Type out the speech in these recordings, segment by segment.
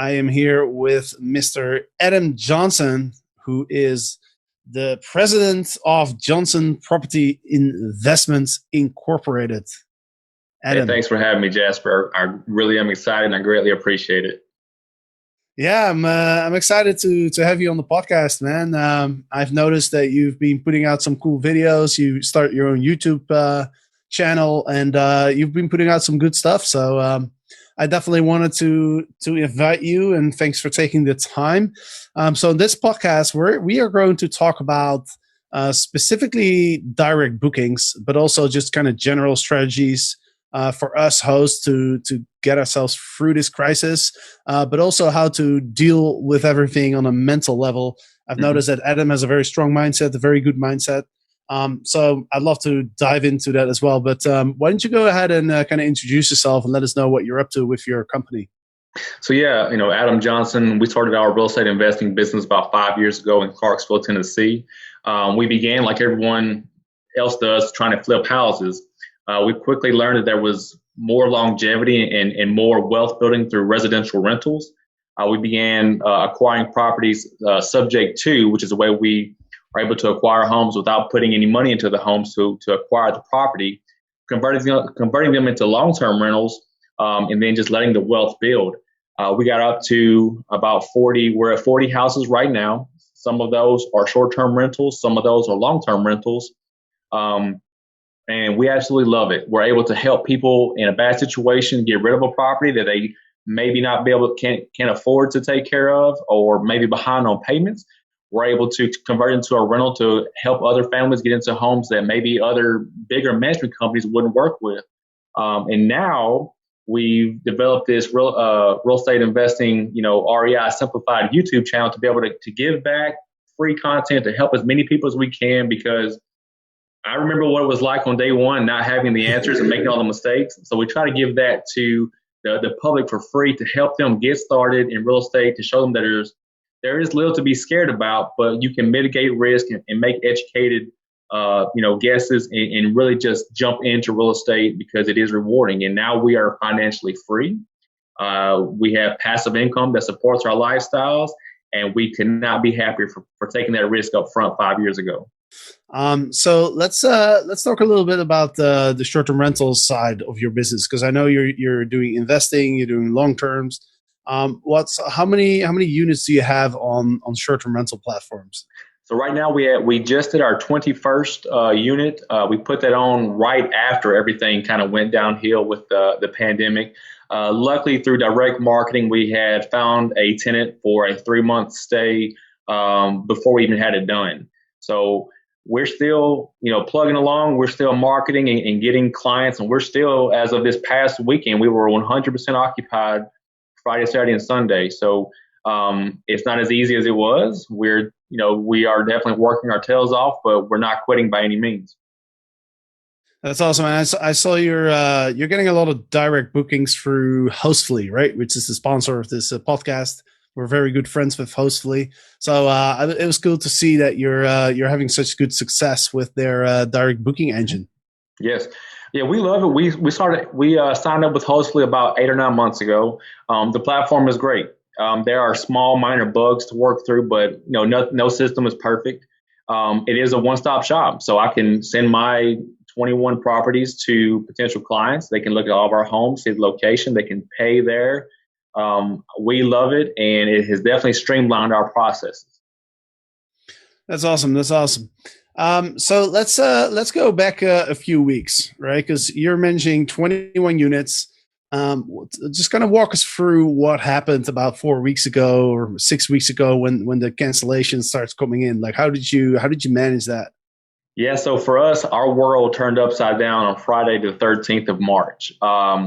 I am here with Mr. Adam Johnson, who is the president of Johnson Property Investments Incorporated. Hey, Adam. thanks for having me, Jasper. I really am excited and I greatly appreciate it. Yeah, I'm excited to have you on the podcast, man. I've noticed that you've been putting out some cool videos. You start your own YouTube channel, and you've been putting out some good stuff. So I definitely wanted to invite you, and thanks for taking the time. So in this podcast, we are going to talk about specifically direct bookings, but also just kind of general strategies for us hosts to get ourselves through this crisis, but also how to deal with everything on a mental level. I've noticed that Adam has a very strong mindset, a very good mindset. So I'd love to dive into that as well. But why don't you go ahead and kind of introduce yourself and let us know what you're up to with your company? So yeah, Adam Johnson, we started our real estate investing business about 5 years ago in Clarksville, Tennessee. We began like everyone else does, trying to flip houses. We quickly learned that there was more longevity and more wealth building through residential rentals. We began acquiring properties subject to, which is the way we are able to acquire homes without putting any money into the homes to acquire the property, converting them into long-term rentals, and then just letting the wealth build. We got up to about 40. We're at 40 houses right now. Some of those are short-term rentals. Some of those are long-term rentals. And we absolutely love it. We're able to help people in a bad situation get rid of a property that they maybe not be able can't afford to take care of, or maybe behind on payments. We're able to convert into a rental to help other families get into homes that maybe other bigger management companies wouldn't work with. And now we've developed this real estate investing, Arias Simplified YouTube channel to be able to give back free content to help as many people as we can, because I remember what it was like on day one, not having the answers and making all the mistakes. So we try to give that to the public for free to help them get started in real estate, to show them that there is little to be scared about, but you can mitigate risk and make educated, guesses and really just jump into real estate because it is rewarding. And now we are financially free. We have passive income that supports our lifestyles, and we could not be happier for taking that risk up front 5 years ago. So let's talk a little bit about the short-term rentals side of your business, because I know you're doing investing, you're doing long terms. How many units do you have on short-term rental platforms? So right now we just did our 21st unit. We put that on right after everything kind of went downhill with the pandemic. Luckily, through direct marketing, we had found a tenant for a 3-month stay before we even had it done. So we're still, plugging along. We're still marketing and getting clients, and we're still, as of this past weekend, we were 100% occupied Friday, Saturday, and Sunday. So it's not as easy as it was. We are definitely working our tails off, but we're not quitting by any means. That's awesome. And I saw you're getting a lot of direct bookings through Housley, right? Which is the sponsor of this podcast. We're very good friends with Housley, so it was cool to see that you're having such good success with their direct booking engine. Yes, yeah, we love it. We signed up with Housley about 8 or 9 months ago. The platform is great. There are small minor bugs to work through, but no system is perfect. It is a one-stop shop, so I can send my 21 properties to potential clients. They can look at all of our homes, see the location, they can pay there. We love it, and it has definitely streamlined our processes. That's awesome. That's awesome. So let's go back a few weeks, right? Because you're mentioning 21 units. Just kind of walk us through what happened about 4 weeks ago or 6 weeks ago when the cancellation starts coming in. Like, how did you manage that? Yeah, so for us, our world turned upside down on Friday, the 13th of March.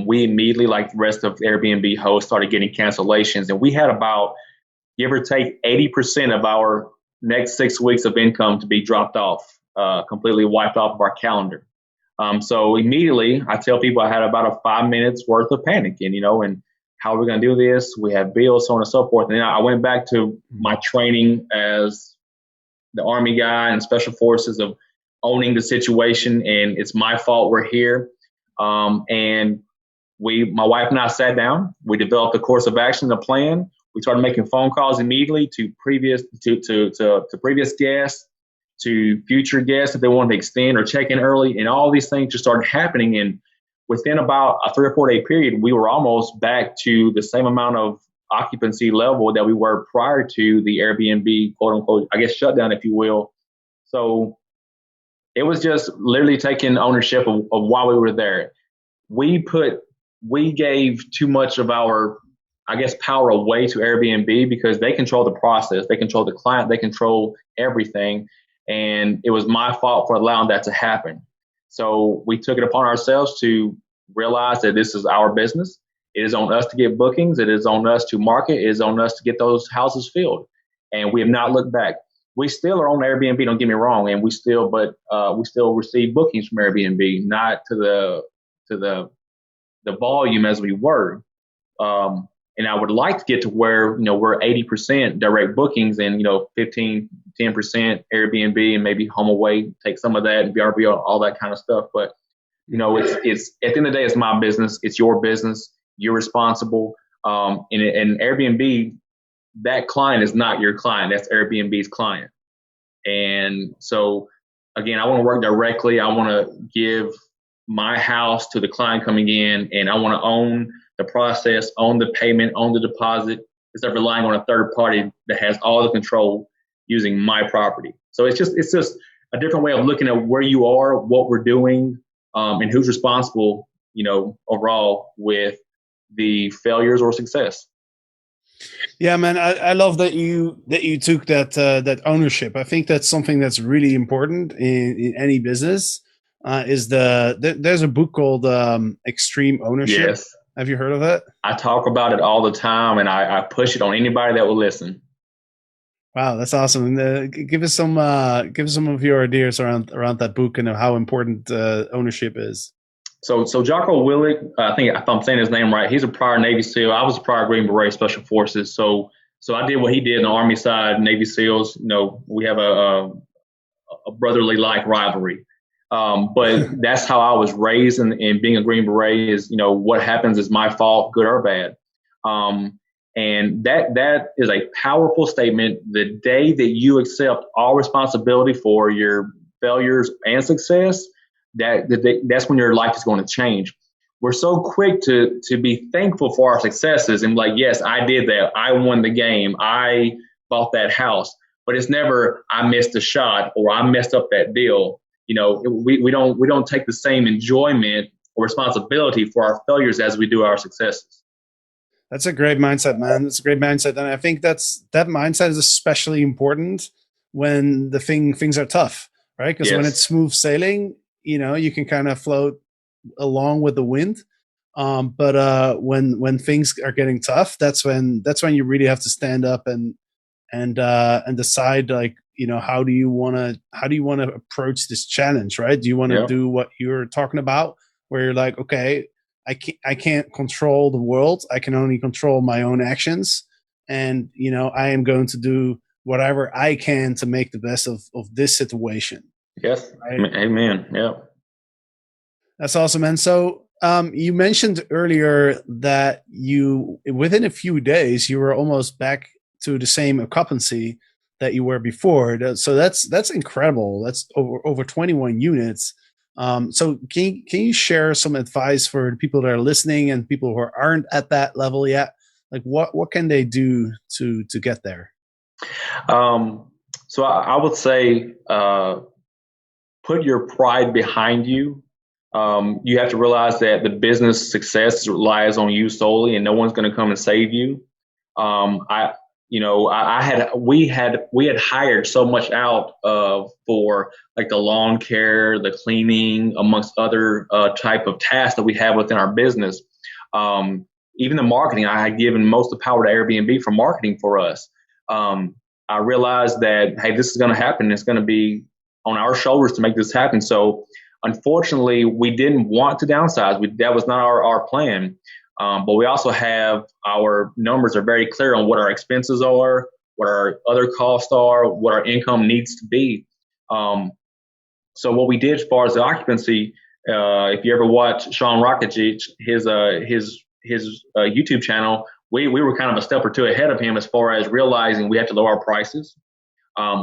We immediately, like the rest of Airbnb hosts, started getting cancellations, and we had about, give or take, 80% of our next 6 weeks of income to be dropped off, completely wiped off of our calendar. So immediately, I tell people I had about a 5 minutes worth of panicking, and how are we going to do this? We have bills, so on and so forth. And then I went back to my training as the Army guy and Special Forces of owning the situation, and it's my fault we're here. And my wife and I sat down. We developed a course of action, a plan. We started making phone calls immediately to previous guests, to future guests if they wanted to extend or check in early, and all these things just started happening. And within about a 3 or 4 day period, we were almost back to the same amount of occupancy level that we were prior to the Airbnb, quote unquote, I guess, shutdown, if you will. So it was just literally taking ownership of why we were there. We gave too much of our, I guess, power away to Airbnb because they control the process, they control the client, they control everything. And it was my fault for allowing that to happen. So we took it upon ourselves to realize that this is our business. It is on us to get bookings. It is on us to market. It is on us to get those houses filled. And we have not looked back. We still are on Airbnb, don't get me wrong, and we still receive bookings from Airbnb, not to the volume as we were. And I would like to get to where, we're 80% direct bookings and, 10% Airbnb and maybe HomeAway, take some of that and VRBO, all that kind of stuff. But, it's at the end of the day, it's my business. It's your business. You're responsible. And Airbnb, that client is not your client. That's Airbnb's client. And so, again, I want to work directly. I want to give my house to the client coming in, and I want to own the process, own the payment, own the deposit, instead of relying on a third party that has all the control using my property. So it's just a different way of looking at where you are, what we're doing, and who's responsible, overall with the failures or success. Yeah, man, I love that you took that ownership. I think that's something that's really important in any business. There's a book called Extreme Ownership. Yes. Have you heard of it? I talk about it all the time, and I push it on anybody that will listen. Wow, that's awesome. And give us some of your ideas around that book and how important ownership is. So Jocko Willink, I think if I'm saying his name right, he's a prior Navy SEAL. I was a prior Green Beret Special Forces. So I did what he did in the Army side, Navy SEALs. We have a brotherly like rivalry. But that's how I was raised, and being a Green Beret is, what happens is my fault, good or bad. And that is a powerful statement. The day that you accept all responsibility for your failures and success, that's when your life is going to change. We're so quick to be thankful for our successes and like, yes, I did that. I won the game. I bought that house. But it's never I missed a shot or I messed up that deal. We don't take the same enjoyment or responsibility for our failures as we do our successes. That's a great mindset, man. That's a great mindset, and I think that mindset is especially important when things are tough, right? Because when it's smooth sailing, you can kind of float along with the wind. But when things are getting tough, that's when you really have to stand up and decide, like, how do you want to approach this challenge, right? Do you want to do what you're talking about, where you're like, okay, I can't control the world. I can only control my own actions. And, I am going to do whatever I can to make the best of this situation. Yes. Right? Amen. Yeah. That's awesome. And so you mentioned earlier that within a few days, you were almost back to the same occupancy that you were before. So that's incredible. That's over 21 units. So can you share some advice for the people that are listening and people who aren't at that level yet? Like what can they do to get there? So I would say put your pride behind you. You have to realize that the business success relies on you solely, and no one's going to come and save you. We had hired so much out for like the lawn care, the cleaning, amongst other type of tasks that we have within our business. Even the marketing, I had given most of the power to Airbnb for marketing for us. I realized that, hey, this is going to happen. It's going to be on our shoulders to make this happen. So unfortunately, we didn't want to downsize. That was not our plan. But we also have our numbers are very clear on what our expenses are, what our other costs are, what our income needs to be. So what we did as far as the occupancy, if you ever watch Sean Rakic, his YouTube channel, we were kind of a step or two ahead of him as far as realizing we have to lower our prices.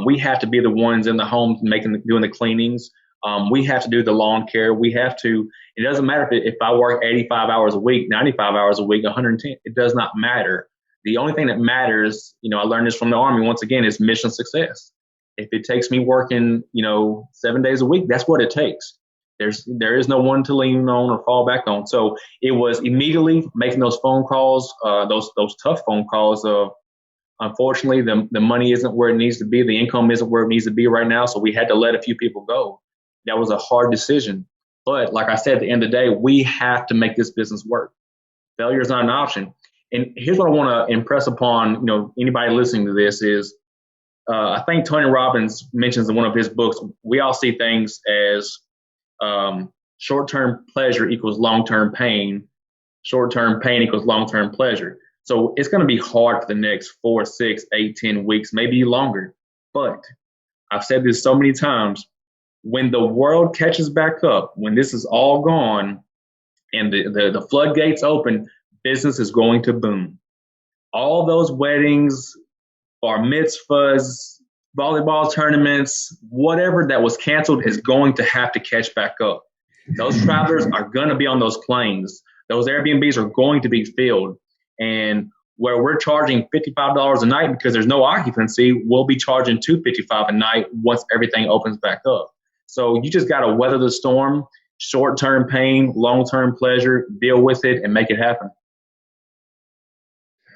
We have to be the ones in the home doing the cleanings. We have to do the lawn care. We have to. It doesn't matter if I work 85 hours a week, 95 hours a week, 110. It does not matter. The only thing that matters, I learned this from the Army once again, is mission success. If it takes me working, 7 days a week, that's what it takes. There is no one to lean on or fall back on. So it was immediately making those phone calls, those tough phone calls of, unfortunately, the money isn't where it needs to be. The income isn't where it needs to be right now. So we had to let a few people go. That was a hard decision. But like I said, at the end of the day, we have to make this business work. Failure is not an option. And here's what I want to impress upon, anybody listening to this is, I think Tony Robbins mentions in one of his books, we all see things as short-term pleasure equals long-term pain. Short-term pain equals long-term pleasure. So it's going to be hard for the next 4, 6, 8, 10 weeks, maybe longer. But I've said this so many times, when the world catches back up, when this is all gone and the floodgates open, business is going to boom. All those weddings, bar mitzvahs, volleyball tournaments, whatever that was canceled is going to have to catch back up. Those travelers are going to be on those planes. Those Airbnbs are going to be filled. And where we're charging $55 a night because there's no occupancy, we'll be charging $255 a night once everything opens back up. So you just got to weather the storm, short-term pain, long-term pleasure, deal with it and make it happen.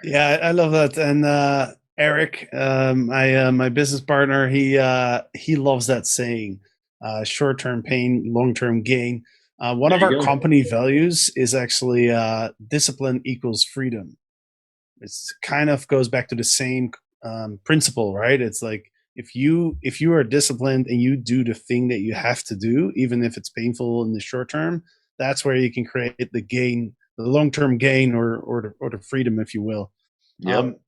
Yeah, I love that. And Eric, my business partner, he loves that saying, short-term pain, long-term gain. One of our company values is actually discipline equals freedom. It's kind of goes back to the same principle, right? It's like if you are disciplined and you do the thing that you have to do, even if it's painful in the short term, that's where you can create the gain, the long-term gain, or the freedom, if you will. Yep.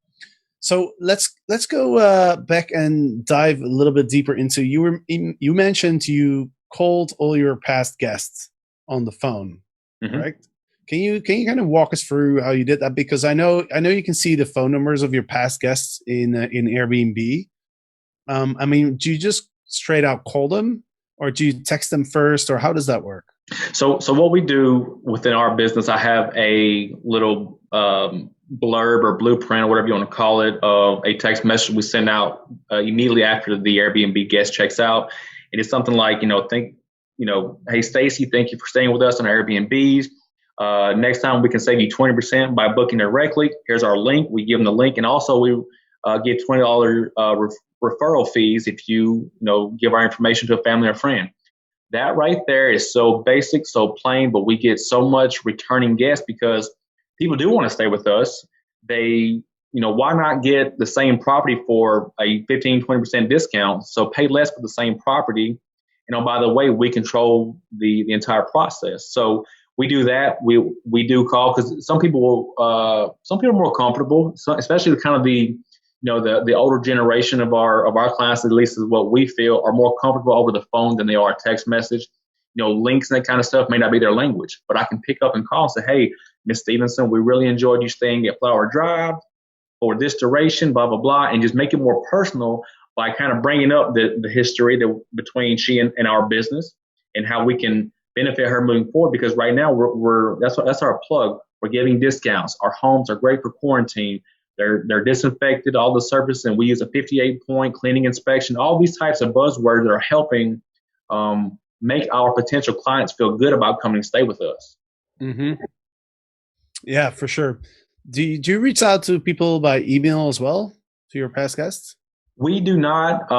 So let's go back and dive a little bit deeper into you mentioned you called all your past guests on the phone, correct? Can you kind of walk us through how you did that? Because I know you can see the phone numbers of your past guests in Airbnb. I mean, do you just straight out call them, or do you text them first, or how does that work? So what we do within our business, I have a little blurb or blueprint or whatever you want to call it of a text message we send out immediately after the Airbnb guest checks out. It is something like, hey, Stacy, thank you for staying with us on Airbnbs. Next time we can save you 20% by booking directly. Here's our link. We give them the link. And also we get $20 referral fees if you give our information to a family or friend. That right there is so basic, so plain, but we get so much returning guests because people do want to stay with us. They, why not get the same property for a 15, 20% discount? So pay less for the same property. By the way, we control the entire process. So we do that. We do call because some people are more comfortable, especially the kind of the older generation of our clients, at least is what we feel, are more comfortable over the phone than they are text message. Links and that kind of stuff may not be their language, but I can pick up and call and say, hey, Ms. Stevenson, we really enjoyed you staying at Flower Drive for this duration, blah, blah, blah, and just make it more personal by kind of bringing up the history between she and our business and how we can benefit her moving forward. Because right now that's our plug. We're giving discounts. Our homes are great for quarantine. They're disinfected, all the surface, and we use a 58-point cleaning inspection. All these types of buzzwords that are helping make our potential clients feel good about coming and stay with us. Mm-hmm. Yeah, for sure. Do you reach out to people by email as well, to your past guests? We do not.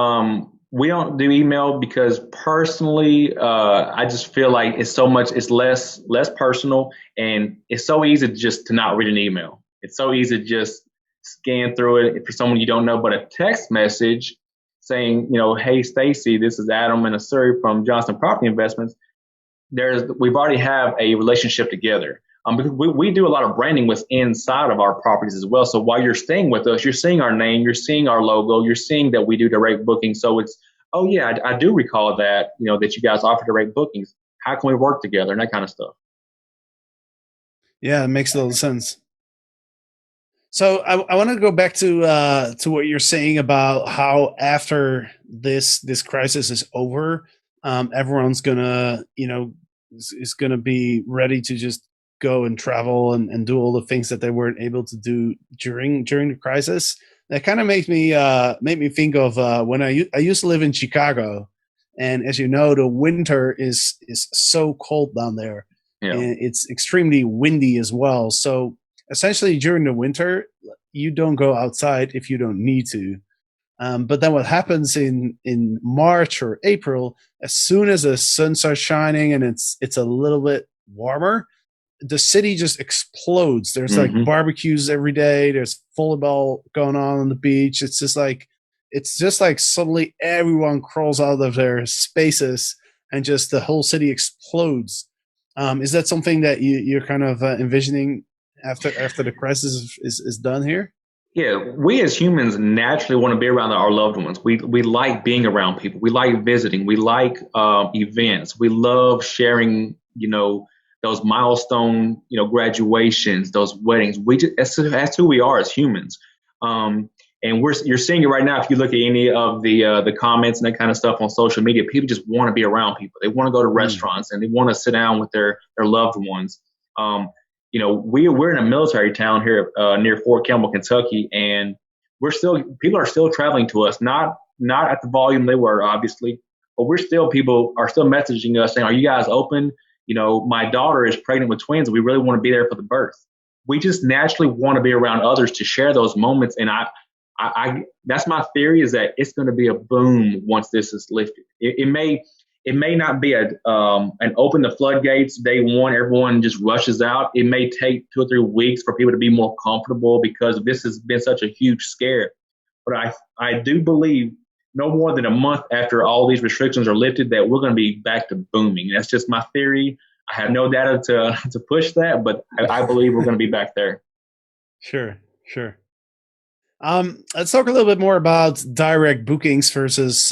We don't do email because personally, I just feel like it's less personal, and it's so easy just to not read an email. It's so easy to just scan through it for someone you don't know. But a text message saying, hey, Stacy, this is Adam and Asuri from Johnson Property Investments. We've already have a relationship together. Because we do a lot of branding inside of our properties as well. So while you're staying with us, you're seeing our name, you're seeing our logo, you're seeing that we do direct bookings. So it's, oh yeah, I do recall that, that you guys offer direct bookings. How can we work together and that kind of stuff? Yeah, it makes a little sense. So I want to go back to what you're saying about how after this crisis is over, everyone's gonna is gonna be ready to just go and travel and do all the things that they weren't able to do during the crisis. That kind of made me think of when I used to live in Chicago, and as you know, the winter is so cold down there, Yeah. and it's extremely windy as well. So essentially during the winter you don't go outside if you don't need to. But then what happens in March or April, as soon as the sun starts shining and it's a little bit warmer, the city just explodes. There's like Hmm. barbecues every day. There's volleyball going on the beach. It's just like suddenly everyone crawls out of their spaces and just the whole city explodes. Is that something that you're kind of envisioning after the crisis is done here? Yeah, we as humans naturally want to be around our loved ones. We like being around people. We like visiting. We like events. We love sharing. Those milestone, graduations, those weddings. That's who we are as humans. Um, and you're seeing it right now. If you look at any of the comments and that kind of stuff on social media, people just want to be around people. They want to go to Mm. restaurants and they want to sit down with their loved ones. We're in a military town here near Fort Campbell, Kentucky, and people are still traveling to us, not at the volume they were, obviously, but people are still messaging us saying, "Are you guys open? My daughter is pregnant with twins, and we really want to be there for the birth." We just naturally want to be around others to share those moments, and I that's my theory is that it's going to be a boom once this is lifted. It may not be an open the floodgates day one, everyone just rushes out. It may take 2 or 3 weeks for people to be more comfortable because this has been such a huge scare. But I do believe no more than a month after all these restrictions are lifted that we're going to be back to booming. That's just my theory. I have no data to push that, but I believe we're going to be back there. Sure, sure. Let's talk a little bit more about direct bookings versus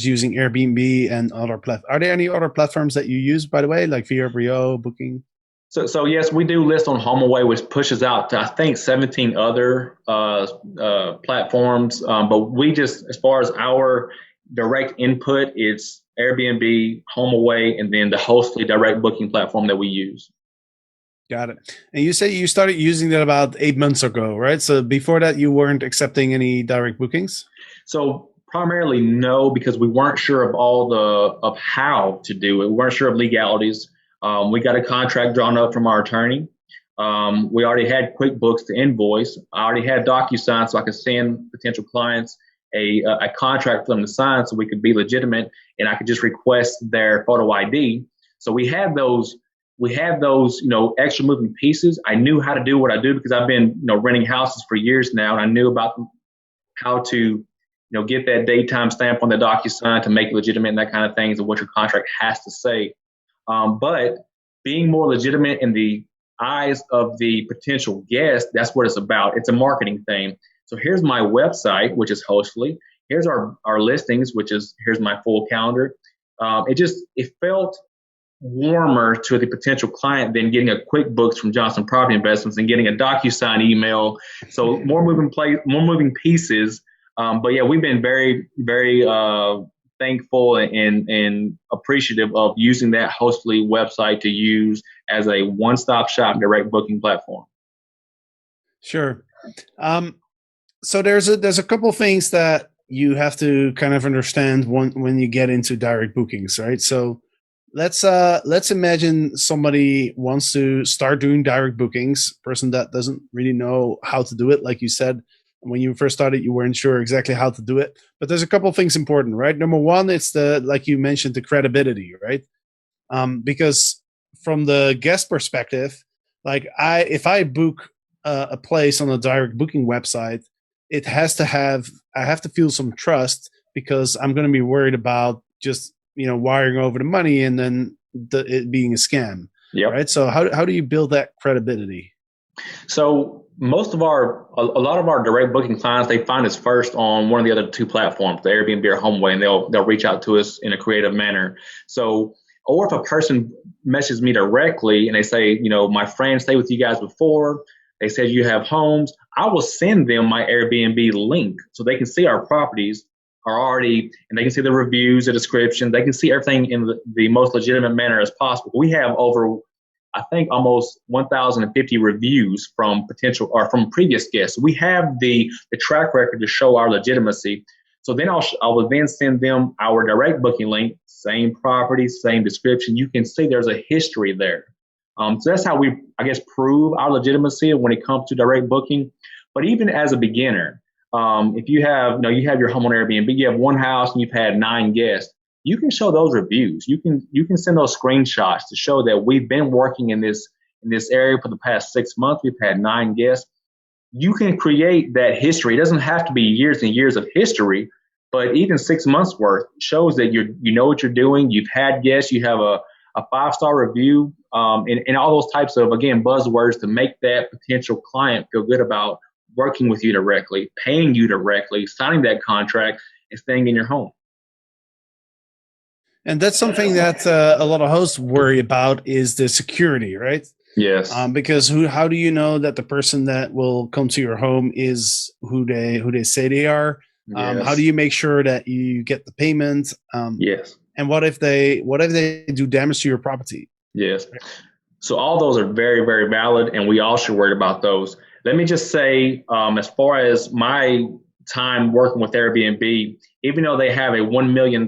using Airbnb and other platforms. Are there any other platforms that you use, by the way, like VRBO, Booking? So yes, we do list on HomeAway, which pushes out to I think 17 other platforms. But we just, as far as our direct input, it's Airbnb, HomeAway, and then the Hostly direct booking platform that we use. Got it. And you say you started using that about 8 months ago, right? So before that, you weren't accepting any direct bookings. So primarily no, because we weren't sure of how to do it. We weren't sure of legalities. We got a contract drawn up from our attorney. We already had QuickBooks to invoice. I already had DocuSign, so I could send potential clients a contract for them to sign, so we could be legitimate, and I could just request their photo ID. So we had those extra moving pieces. I knew how to do what I do because I've been renting houses for years now, and I knew about how to get that daytime stamp on the DocuSign to make it legitimate and that kind of things and what your contract has to say. But being more legitimate in the eyes of the potential guest, that's what it's about. It's a marketing thing. So here's my website, which is Hostly. Here's our listings, here's my full calendar. It felt warmer to the potential client than getting a QuickBooks from Johnson Property Investments and getting a DocuSign email. So more moving pieces. But yeah, we've been very, very thankful and appreciative of using that Hostly website to use as a one-stop shop direct booking platform. Sure. Um, so there's a couple things that you have to kind of understand when you get into direct bookings, right? So let's imagine somebody wants to start doing direct bookings, person that doesn't really know how to do it. Like you said, when you first started, you weren't sure exactly how to do it. But there's a couple of things important, right? Number one, it's like you mentioned, the credibility, right? Because from the guest perspective, like if I book a place on a direct booking website, it has to have I have to feel some trust because I'm going to be worried about just wiring over the money and then it being a scam, Yep. right? So how do you build that credibility? So a lot of our direct booking clients, they find us first on one of the other two platforms, the Airbnb or HomeAway, and they'll reach out to us in a creative manner. So, or if a person messages me directly and they say, my friend stayed with you guys before, They said you have homes. I will send them my Airbnb link so they can see our properties are already, and they can see the reviews, the description. They can see everything in the most legitimate manner as possible. We have over, I think, almost 1,050 reviews from potential or from previous guests. We have the track record to show our legitimacy. So then I will then send them our direct booking link, same property, same description. You can see there's a history there. So that's how we, I guess, prove our legitimacy when it comes to direct booking. But even as a beginner, if you have, you have your home on Airbnb, you have one house and you've had 9 guests, you can show those reviews. You can send those screenshots to show that we've been working in this area for the past 6 months. We've had 9 guests. You can create that history. It doesn't have to be years and years of history, but even 6 months worth shows that you know what you're doing. You've had guests. You have a 5-star review, and all those types of, again, buzzwords to make that potential client feel good about working with you directly, paying you directly, signing that contract, and staying in your home. And that's something that a lot of hosts worry about is the security, right? Yes. Because how do you know that the person that will come to your home is who they say they are? Yes. How do you make sure that you get the payment? Yes. And what if they do damage to your property? Yes. So all those are very, very valid, and we all should worry about those. Let me just say, as far as my time working with Airbnb, even though they have a $1 million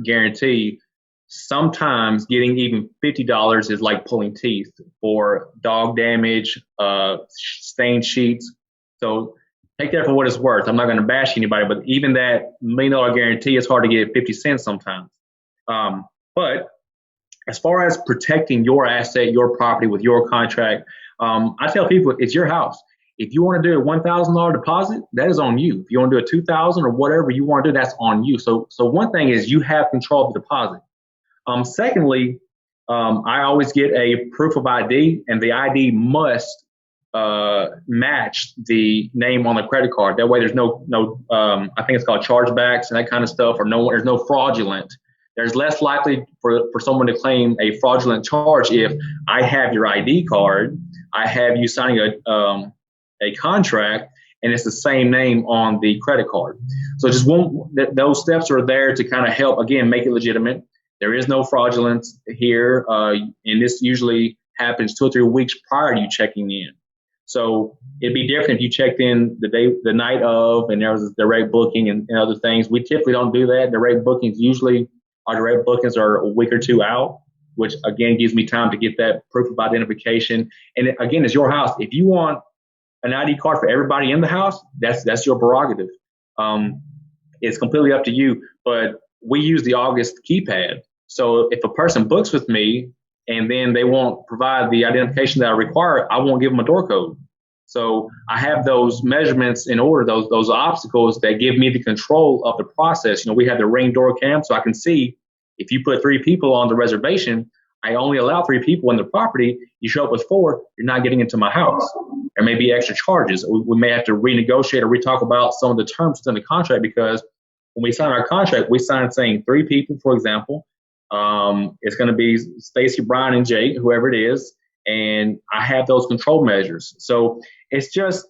guarantee, sometimes getting even $50 is like pulling teeth for dog damage, stained sheets. So take that for what it's worth. I'm not going to bash anybody, but even that $1 million guarantee, it's hard to get 50 cents sometimes. But as far as protecting your asset, your property with your contract, I tell people it's your house. If you want to do a $1,000 deposit, that is on you. If you want to do a $2,000 or whatever you want to do, that's on you. So one thing is you have control of the deposit. Secondly, I always get a proof of ID, and the ID must match the name on the credit card. That way, there's no I think it's called chargebacks and that kind of stuff, or there's no fraudulent. There's less likely for someone to claim a fraudulent charge if I have your ID card, I have you signing a contract, and it's the same name on the credit card. So just those steps are there to kind of help, again, make it legitimate. There is no fraudulence here, and this usually happens 2 or 3 weeks prior to you checking in. So it'd be different if you checked in the night of, and there was a direct booking and other things. We typically don't do that. Our direct bookings are a week or 2 out, which again gives me time to get that proof of identification. And again, it's your house. If you want an ID card for everybody in the house, that's your prerogative. It's completely up to you. But we use the August keypad. So if a person books with me and then they won't provide the identification that I require, I won't give them a door code. So I have those measurements in order, those obstacles that give me the control of the process. We have the Ring door cam, so I can see if you put 3 people on the reservation, I only allow 3 people in the property. You show up with 4, you're not getting into my house. There may be extra charges. We may have to renegotiate or retalk about some of the terms in the contract, because when we sign our contract, we sign saying 3 people, for example. It's going to be Stacy, Brian, and Jake, whoever it is. And I have those control measures. So it's just,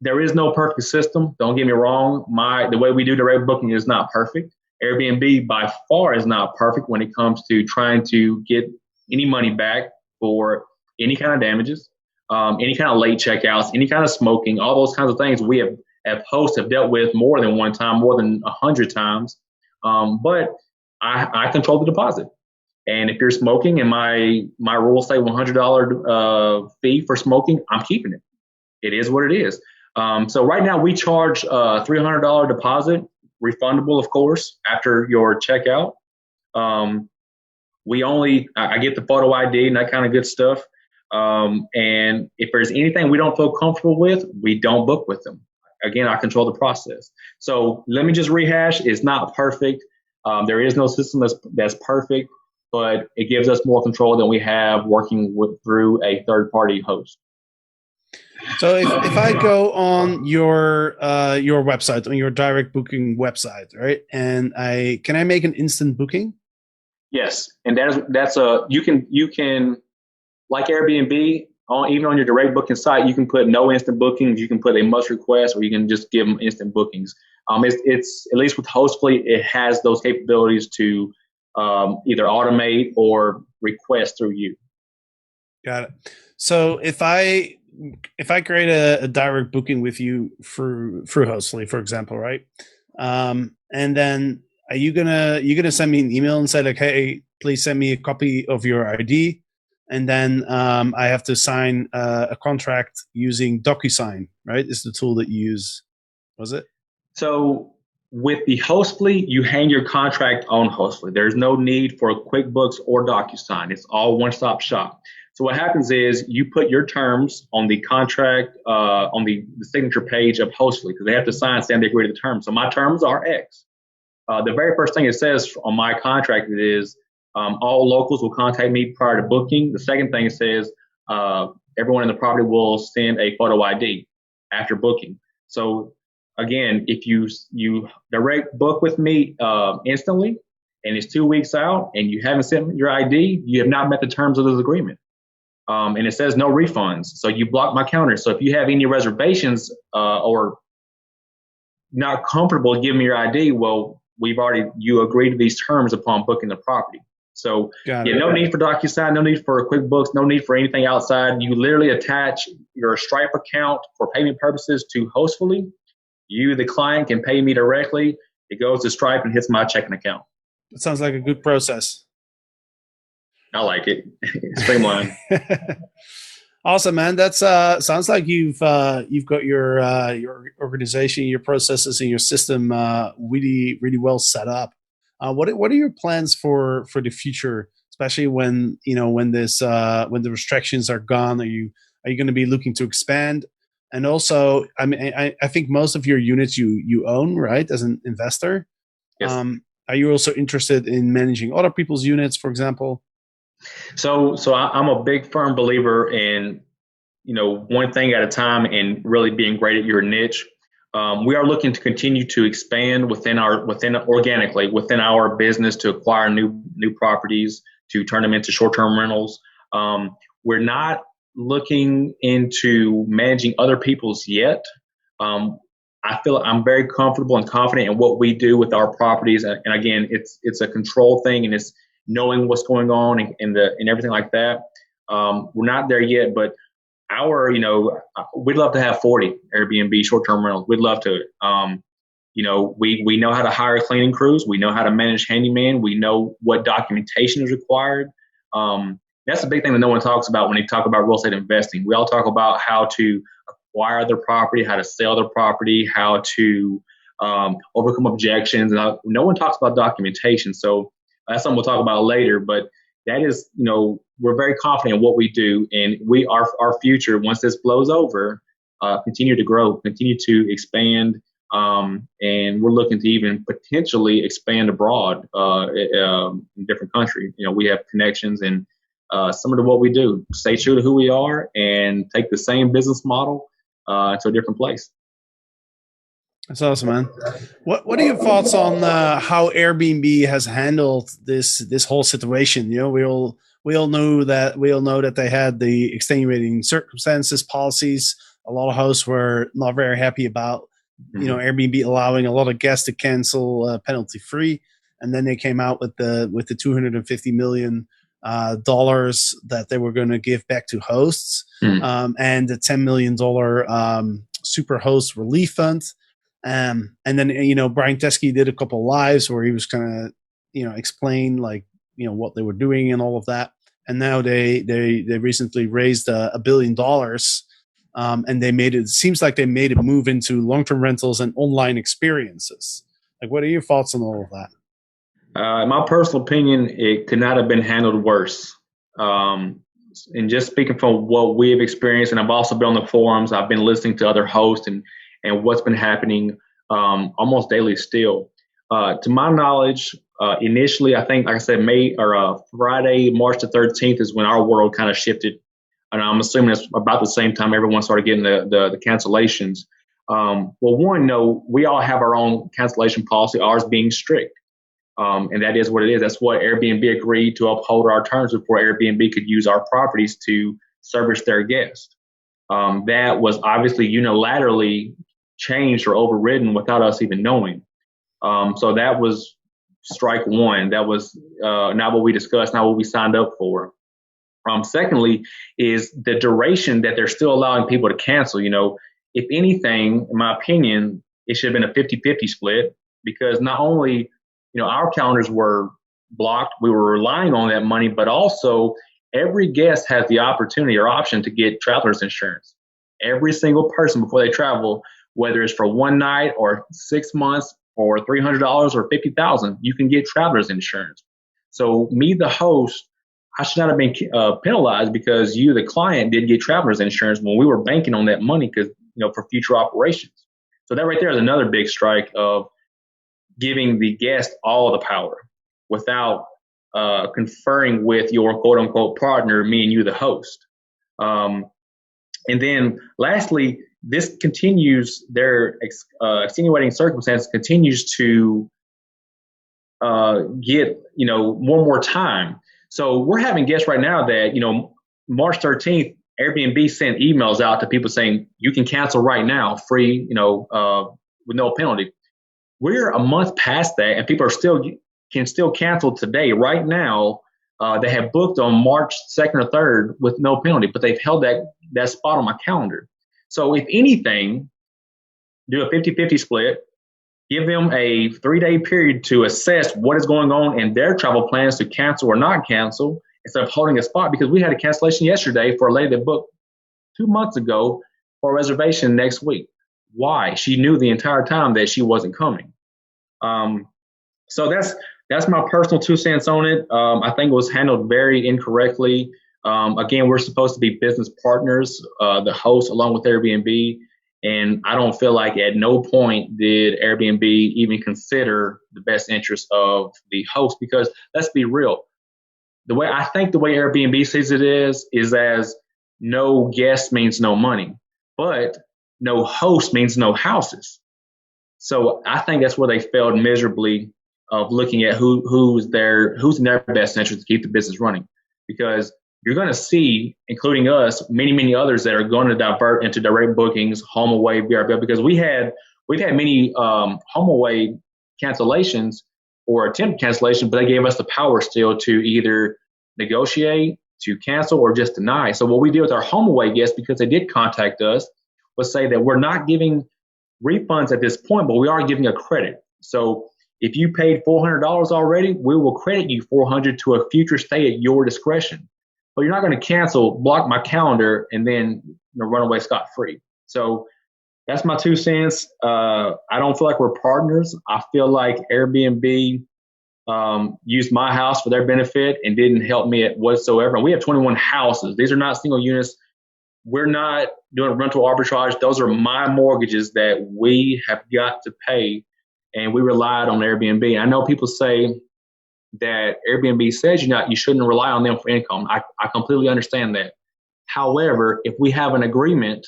there is no perfect system. Don't get me wrong. The way we do direct booking is not perfect. Airbnb by far is not perfect when it comes to trying to get any money back for any kind of damages, any kind of late checkouts, any kind of smoking, all those kinds of things we have hosts have dealt with more than one time, more than 100 times. But I control the deposit. And if you're smoking and my rules say $100 fee for smoking, I'm keeping it. It is what it is. So right now we charge a $300 deposit, refundable, of course, after your checkout. I get the photo ID and that kind of good stuff. And if there's anything we don't feel comfortable with, we don't book with them. Again, I control the process. So let me just rehash. It's not perfect. There is no system that's perfect, but it gives us more control than we have working through a third-party host. So if I go on your website, on your direct booking website, right, and can I make an instant booking? Yes, and you can like Airbnb. even on your direct booking site, you can put no instant bookings. You can put a must request, or you can just give them instant bookings. It's at least with Hostfully, it has those capabilities to either automate or request through you. Got it. So if I create a direct booking with you through Hostfully, for example, right? And then you gonna send me an email and say like, hey, please send me a copy of your ID, and then I have to sign a contract using DocuSign, right? Is the tool that you use? Was it? So with the Hostfully, you hang your contract on Hostfully. There's no need for QuickBooks or DocuSign. It's all one-stop shop. So what happens is you put your terms on the contract, on the signature page of Hostfully, because they have to sign saying they agree to the terms. So my terms are X. The very first thing it says on my contract is all locals will contact me prior to booking. The second thing it says everyone in the property will send a photo ID after booking. So again, if you direct book with me instantly and it's 2 weeks out and you haven't sent your ID, you have not met the terms of this agreement. And it says no refunds. So you block my calendar. So if you have any reservations or not comfortable giving me your ID, well, you agreed to these terms upon booking the property. So no need for DocuSign, no need for QuickBooks, no need for anything outside. You literally attach your Stripe account for payment purposes to Hostfully. You, the client, can pay me directly. It goes to Stripe and hits my checking account. It sounds like a good process. I like it. Streamlined. Awesome, man. That's sounds like you've got your organization, your processes, and your system really well set up. What are your plans for the future, especially when when the restrictions are gone? Are you going to be looking to expand? And also, I mean, I think most of your units you own, right, as an investor. Yes. Are you also interested in managing other people's units, for example? So I'm a big firm believer in, one thing at a time and really being great at your niche. We are looking to continue to expand organically within our business to acquire new properties, to turn them into short-term rentals. We're not looking into managing other people's yet. I feel I'm very comfortable and confident in what we do with our properties. And again, it's a control thing, and it's knowing what's going on and everything like that. We're not there yet, but we'd love to have 40 Airbnb short-term rentals. We'd love to. We know how to hire cleaning crews. We know how to manage handyman. We know what documentation is required. That's a big thing that no one talks about when they talk about real estate investing. We all talk about how to acquire their property, how to sell their property, how to overcome objections. And no one talks about documentation. So that's something we'll talk about later. But that is, we're very confident in what we do. And our future, once this blows over, continue to grow, continue to expand. And we're looking to even potentially expand abroad in different countries. We have connections and similar to what we do, stay true to who we are and take the same business model to a different place. That's awesome, man. What are your thoughts on how Airbnb has handled this whole situation? We all know that they had the extenuating circumstances policies. A lot of hosts were not very happy about Airbnb allowing a lot of guests to cancel penalty free, and then they came out with the $250 million dollars that they were going to give back to hosts, and the $10 million super host relief fund. And then, Brian Teskey did a couple lives where he was kind of, explain what they were doing and all of that. And now they recently raised $1 billion. And it seems like they made a move into long-term rentals and online experiences. Like, what are your thoughts on all of that? In my personal opinion, it could not have been handled worse. And just speaking from what we have experienced, and I've also been on the forums, I've been listening to other hosts and what's been happening almost daily still. To my knowledge, initially, I think, like I said, Friday, March the 13th is when our world kind of shifted. And I'm assuming it's about the same time everyone started getting the cancellations. Well, one, we all have our own cancellation policy, ours being strict. And that is what it is. That's what Airbnb agreed to uphold our terms before Airbnb could use our properties to service their guests. That was obviously unilaterally changed or overridden without us even knowing. So that was strike one. That was not what we discussed, not what we signed up for. Secondly, is the duration that they're still allowing people to cancel. If anything, in my opinion, it should have been a 50-50 split, because not only, our calendars were blocked, we were relying on that money, but also every guest has the opportunity or option to get traveler's insurance. Every single person before they travel, whether it's for one night or 6 months or $300 or $50,000, you can get traveler's insurance. So me, the host, I should not have been penalized because you, the client, did get traveler's insurance when we were banking on that money because for future operations. So that right there is another big strike of giving the guest all the power without conferring with your quote unquote partner, me and you, the host. And then lastly, this continues, their extenuating circumstance continues to get, more and more time. So we're having guests right now that, March 13th, Airbnb sent emails out to people saying, you can cancel right now, free, with no penalty. We're a month past that, and people can still cancel today, right now. They have booked on March 2nd or 3rd with no penalty, but they've held that spot on my calendar. So if anything, do a 50-50 split, give them a 3-day period to assess what is going on in their travel plans to cancel or not cancel, instead of holding a spot, because we had a cancellation yesterday for a lady that booked 2 months ago for a reservation next week. Why? She knew the entire time that she wasn't coming. So that's my personal 2 cents on it. I think it was handled very incorrectly. Again, we're supposed to be business partners, the host along with Airbnb. And I don't feel like at no point did Airbnb even consider the best interest of the host, because let's be real. The way Airbnb sees it is as no guest means no money, but no host means no houses. So I think that's where they failed miserably of looking at who's in their best interest to keep the business running, because you're going to see, including us, many, many others that are going to divert into direct bookings, home away, VRBO, because we've had many home away cancellations or attempt cancellation, but they gave us the power still to either negotiate, to cancel, or just deny. So what we did with our home away guests, because they did contact us, was say that we're not giving refunds at this point, but we are giving a credit. So if you paid $400 already, we will credit you $400 to a future stay at your discretion. But you're not going to cancel, block my calendar, and then run away scot-free. So that's my 2 cents. I don't feel like we're partners. I feel like Airbnb used my house for their benefit and didn't help me whatsoever. And we have 21 houses. These are not single units. We're not doing rental arbitrage. Those are my mortgages that we have got to pay, and we relied on Airbnb. I know people say that Airbnb says you shouldn't rely on them for income. I completely understand that. However, if we have an agreement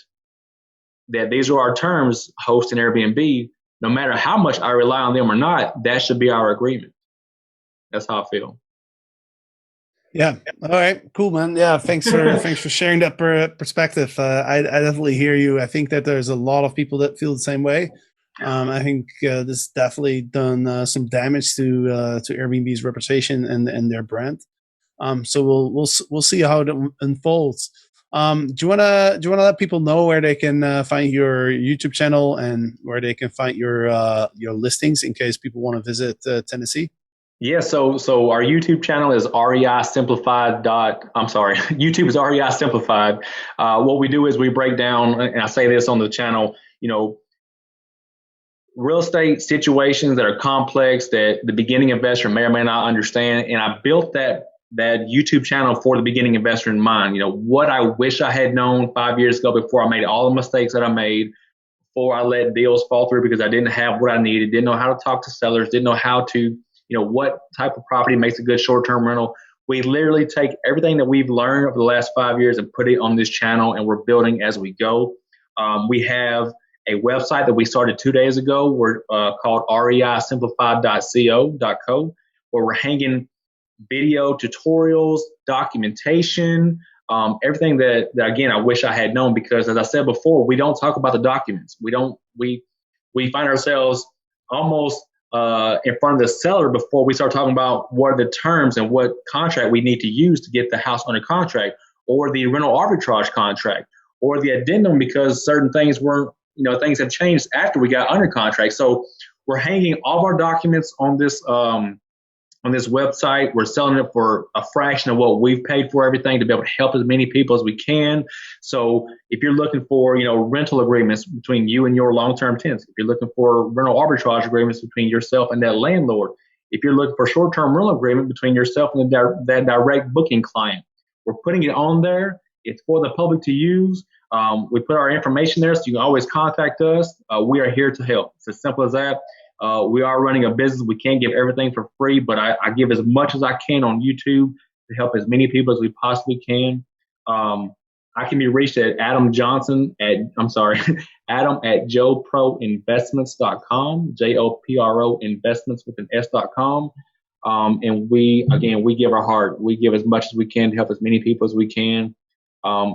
that these are our terms, host and Airbnb, no matter how much I rely on them or not, that should be our agreement. That's how I feel. Yeah. All right. Cool, man. Yeah. Thanks for sharing that perspective. I definitely hear you. I think that there's a lot of people that feel the same way. I think this definitely done some damage to Airbnb's reputation and their brand. So we'll see how it unfolds. Do you wanna let people know where they can find your YouTube channel and where they can find your listings in case people want to visit Tennessee? Yeah, so our YouTube channel is Arias Simplified. YouTube is Arias Simplified. What we do is we break down, and I say this on the channel, real estate situations that are complex that the beginning investor may or may not understand. And I built that YouTube channel for the beginning investor in mind. What I wish I had known 5 years ago before I made all the mistakes that I made, before I let deals fall through because I didn't have what I needed, didn't know how to talk to sellers, didn't know how to, what type of property makes a good short-term rental. We literally take everything that we've learned over the last 5 years and put it on this channel, and we're building as we go. We have a website that we started 2 days ago. We're called reisimplified.co, where we're hanging video tutorials, documentation, Everything that again I wish I had known, because as I said before, we don't talk about the documents. We find ourselves almost in front of the seller before we start talking about what are the terms and what contract we need to use to get the house under contract, or the rental arbitrage contract, or the addendum, because certain things weren't, things have changed after we got under contract. So we're hanging all of our documents on this website. We're selling it for a fraction of what we've paid for everything, to be able to help as many people as we can. So if you're looking for, rental agreements between you and your long-term tenants, if you're looking for rental arbitrage agreements between yourself and that landlord, if you're looking for short-term rental agreement between yourself and that direct booking client, we're putting it on there. It's for the public to use. We put our information there, so you can always contact us. We are here to help. It's as simple as that. We are running a business. We can't give everything for free, but I give as much as I can on YouTube to help as many people as we possibly can. I can be reached at Adam at joproinvestments.com, JOPRO investments with an S.com. And we give our heart. We give as much as we can to help as many people as we can.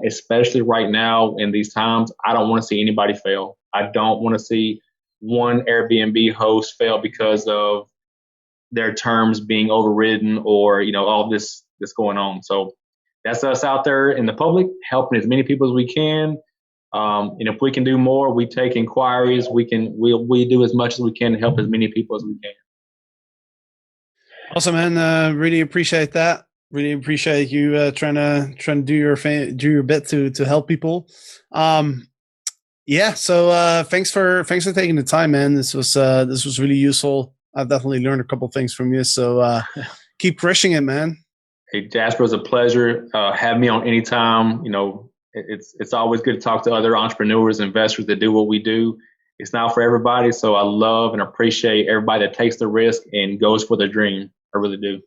Especially right now in these times, I don't want to see anybody fail. I don't want to see one Airbnb host fail because of their terms being overridden, or all this going on. So that's us out there in the public, helping as many people as we can. And if we can do more, we take inquiries. We do as much as we can to help as many people as we can. Awesome, man. Really appreciate that. Really appreciate you trying to do your bit to help people. Yeah. So thanks for taking the time, man. This was really useful. I've definitely learned a couple things from you. So keep crushing it, man. Hey, Jasper, it's a pleasure. Have me on anytime. It's always good to talk to other entrepreneurs, investors that do what we do. It's not for everybody. So I love and appreciate everybody that takes the risk and goes for their dream. I really do.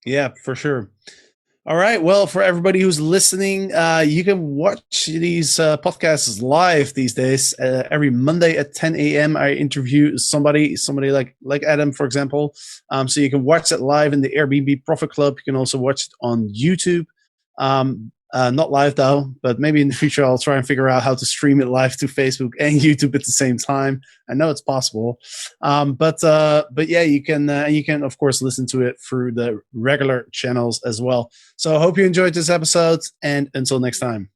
Yeah, for sure. All right. Well, for everybody who's listening, you can watch these podcasts live these days. Every Monday at 10 a.m., I interview somebody like Adam, for example. So you can watch it live in the Airbnb Profit Club. You can also watch it on YouTube. Not live though, but maybe in the future I'll try and figure out how to stream it live to Facebook and YouTube at the same time. I know it's possible, but yeah, you can of course listen to it through the regular channels as well. So I hope you enjoyed this episode, and until next time.